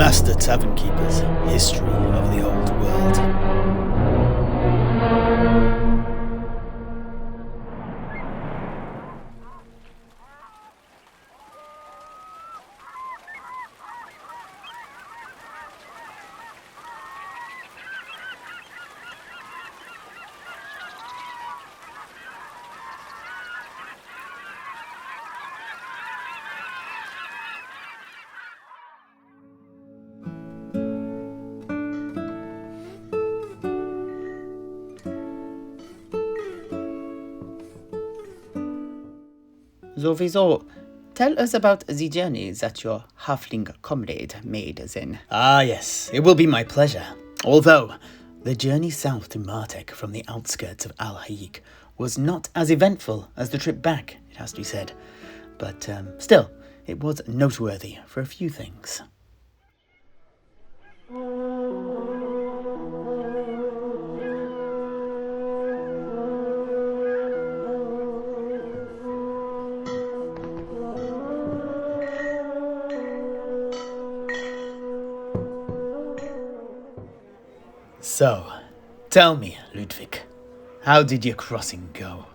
Master Tavern Keeper's History of the Old World. Sowieso, tell us about the journey that your halfling comrade made then. Ah yes, it will be my pleasure. Although, the journey south to Martek from the outskirts of Al-Haikk was not as eventful as the trip back, it has to be said. But still, it was noteworthy for a few things. So, tell me, Ludwich, how did your crossing go?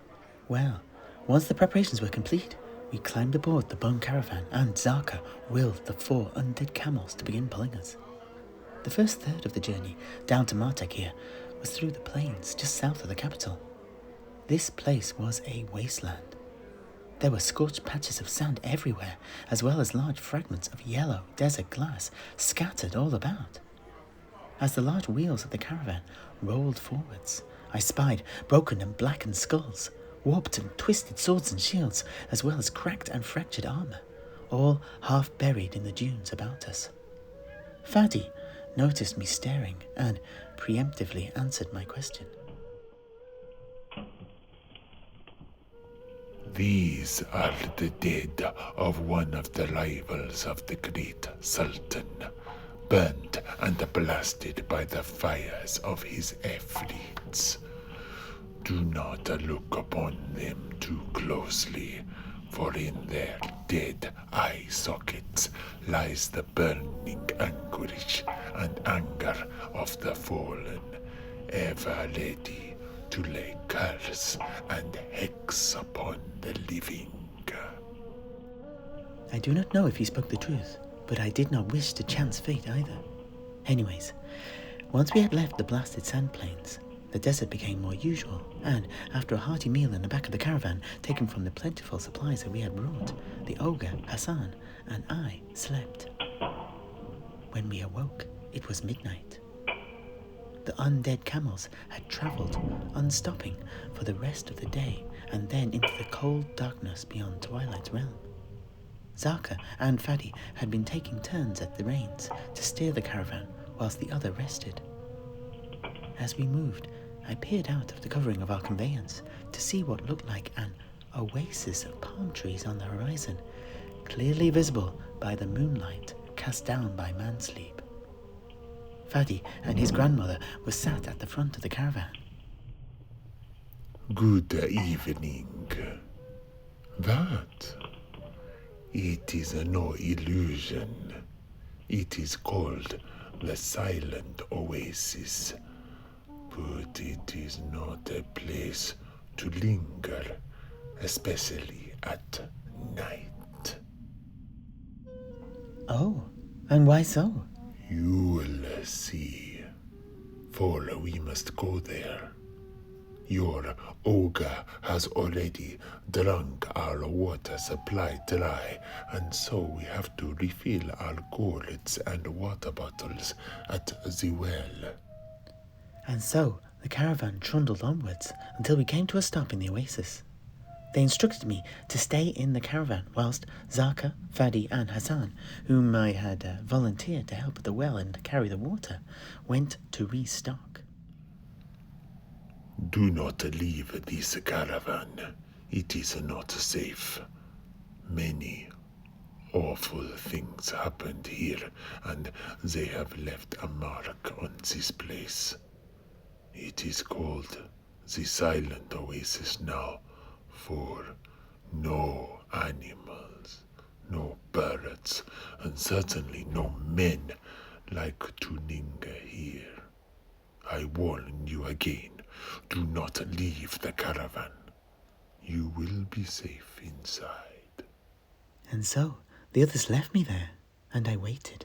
Well, once the preparations were complete, we climbed aboard the bone caravan and Zarka willed the 4 undead camels to begin pulling us. The first third of the journey down to Martek here was through the plains just south of the capital. This place was a wasteland. There were scorched patches of sand everywhere, as well as large fragments of yellow desert glass scattered all about. As the large wheels of the caravan rolled forwards, I spied broken and blackened skulls, warped and twisted swords and shields, as well as cracked and fractured armour, all half buried in the dunes about us. Fadi noticed me staring and preemptively answered my question. These are the dead of one of the rivals of the great Sultan, burnt and blasted by the fires of his efforts. Do not look upon them too closely, for in their dead eye sockets lies the burning anguish and anger of the fallen, ever ready to lay curse and hex upon the living. I do not know if he spoke the truth, but I did not wish to chance fate either. Anyways, once we had left the blasted sand plains, the desert became more usual, and after a hearty meal in the back of the caravan, taken from the plentiful supplies that we had brought, the ogre, Hassan, and I slept. When we awoke, it was midnight. The undead camels had travelled, unstopping, for the rest of the day, and then into the cold darkness beyond Twilight's realm. Zarka and Fadi had been taking turns at the reins to steer the caravan whilst the other rested. As we moved, I peered out of the covering of our conveyance to see what looked like an oasis of palm trees on the horizon, clearly visible by the moonlight cast down by Mansleep. Fadi and his grandmother were sat at the front of the caravan. Good evening. That? It is no illusion. It is called the Silent Oasis, but it is not a place to linger, especially at night. Oh, and why so? You will see, for we must go there. Your ogre has already drunk our water supply dry, and so we have to refill our gourds and water bottles at the well. And so the caravan trundled onwards until we came to a stop in the oasis. They instructed me to stay in the caravan whilst Zarka, Fadi, and Hassan, whom I had volunteered to help at the well and carry the water, went to restock. Do not leave this caravan. It is not safe. Many awful things happened here, and they have left a mark on this place. It is called the Silent Oasis now, for no animals, no birds, and certainly no men like to linger here. I warn you again, do not leave the caravan. You will be safe inside. And so the others left me there, and I waited.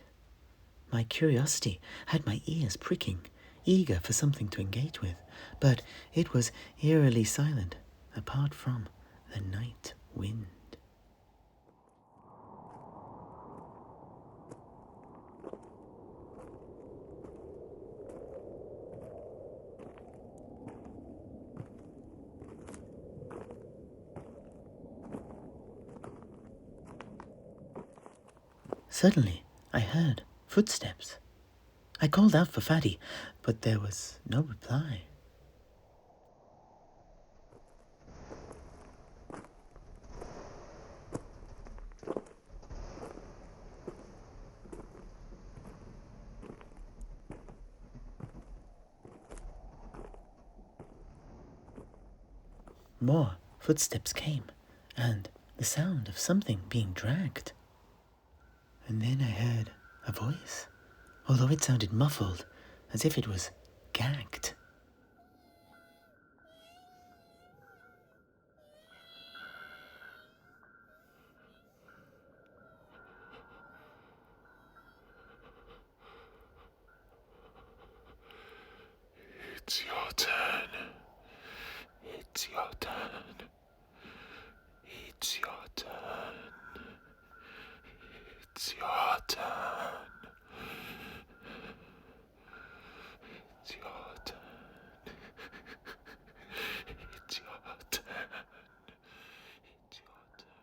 My curiosity had my ears pricking, eager for something to engage with, but it was eerily silent, apart from the night wind. Suddenly, I heard footsteps. I called out for Faddy, but there was no reply. More footsteps came, and the sound of something being dragged. And then I heard a voice, although it sounded muffled, as if it was gagged. It's your turn. It's your turn. It's your turn. It's your turn. It's your turn. It's your turn. It's your turn.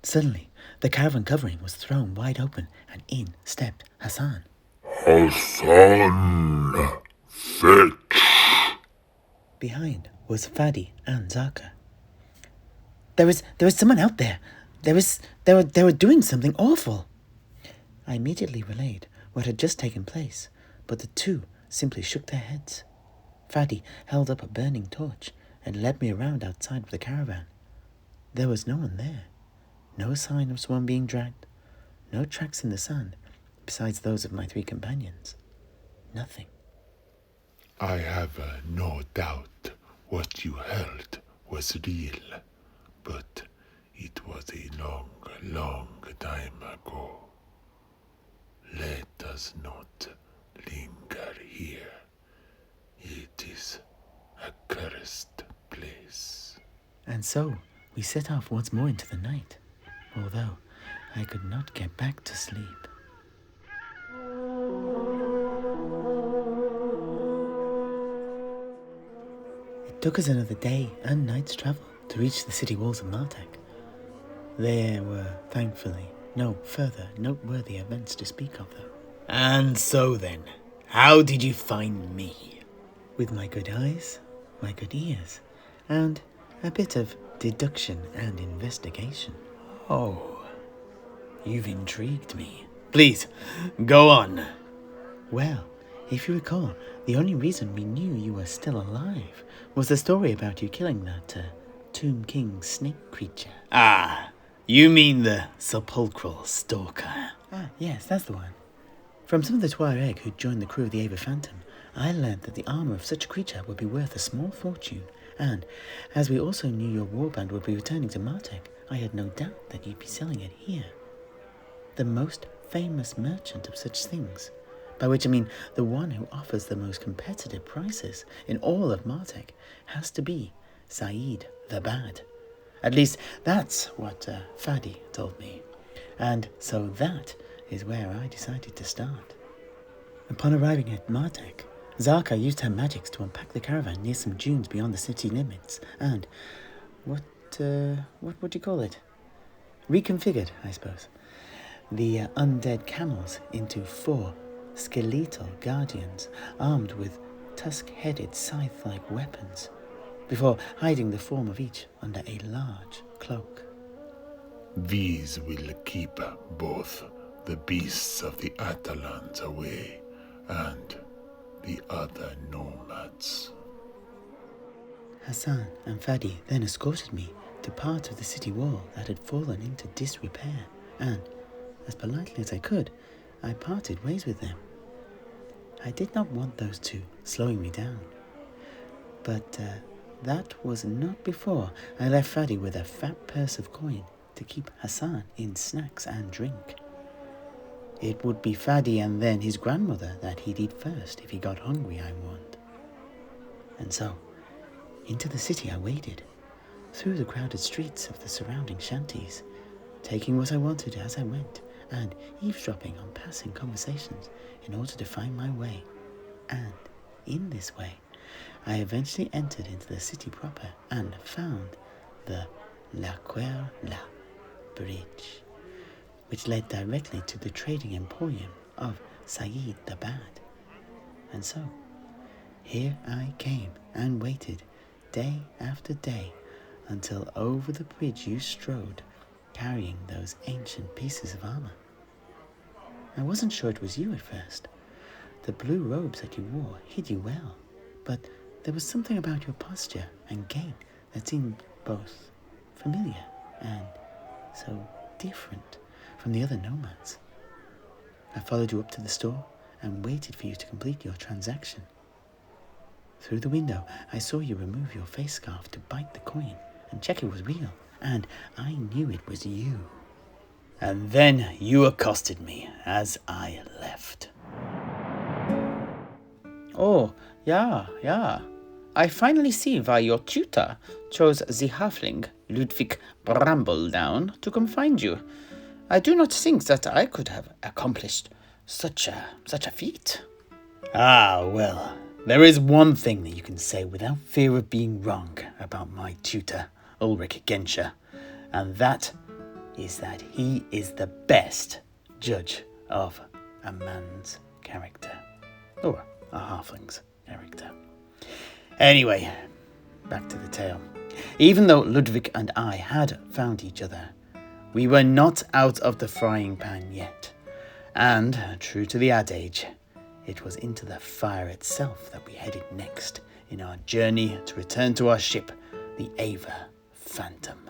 Suddenly, the caravan covering was thrown wide open, and in stepped Hassan. Hassan, fetch. Behind was Fadi and Zaka. There was someone out there. They were doing something awful. I immediately relayed what had just taken place, but the two simply shook their heads. Fadi held up a burning torch and led me around outside of the caravan. There was no one there. No sign of someone being dragged. No tracks in the sand, besides those of my three companions. Nothing. I have no doubt what you held was real, but it was a long, long time ago. Let us not linger here. It is a cursed place. And so we set off once more into the night, although I could not get back to sleep. It took us another day and night's travel to reach the city walls of Martek. There were, thankfully, no further noteworthy events to speak of, though. And so then, how did you find me? With my good eyes, my good ears, and a bit of deduction and investigation. Oh, you've intrigued me. Please, go on. Well, if you recall, the only reason we knew you were still alive was the story about you killing that Tomb King snake creature. Ah, you mean the sepulchral stalker. Ah, yes, that's the one. From some of the Tuareg who'd joined the crew of the Ava Phantom, I learned that the armour of such a creature would be worth a small fortune, and as we also knew your warband would be returning to Martek, I had no doubt that you'd be selling it here. The most famous merchant of such things, by which I mean the one who offers the most competitive prices in all of Martek, has to be Saeed the Bad. At least that's what Fadi told me, and so that is where I decided to start. Upon arriving at Martek, Zarka used her magics to unpack the caravan near some dunes beyond the city limits, and what would you call it? Reconfigured, I suppose, the undead camels into 4 skeletal guardians armed with tusk-headed scythe-like weapons, before hiding the form of each under a large cloak. These will keep both the beasts of the Atalans away and the other nomads. Hassan and Fadi then escorted me to part of the city wall that had fallen into disrepair, and, as politely as I could, I parted ways with them. I did not want those two slowing me down. But that was not before I left Fadi with a fat purse of coin to keep Hassan in snacks and drink. It would be Fadi and then his grandmother that he'd eat first if he got hungry, I warned. And so, into the city I waded, through the crowded streets of the surrounding shanties, taking what I wanted as I went, and eavesdropping on passing conversations in order to find my way. And in this way, I eventually entered into the city proper and found the La Cuerla Bridge, which led directly to the trading emporium of Saeed the Bad. And so, here I came and waited day after day until over the bridge you strode, carrying those ancient pieces of armor. I wasn't sure it was you at first. The blue robes that you wore hid you well, but there was something about your posture and gait that seemed both familiar and so different from the other nomads. I followed you up to the store and waited for you to complete your transaction. Through the window, I saw you remove your face scarf to bite the coin and check it was real, and I knew it was you. And then you accosted me as I left. Oh, yeah. I finally see why your tutor chose the halfling, Ludwich Brambledown, to come find you. I do not think that I could have accomplished such a feat. Ah, well, there is one thing that you can say without fear of being wrong about my tutor, Ulrich Genscher, and that is that he is the best judge of a man's character, or a halfling's character. Anyway, back to the tale. Even though Ludwig and I had found each other, we were not out of the frying pan yet. And, true to the adage, it was into the fire itself that we headed next in our journey to return to our ship, the Ava Phantom.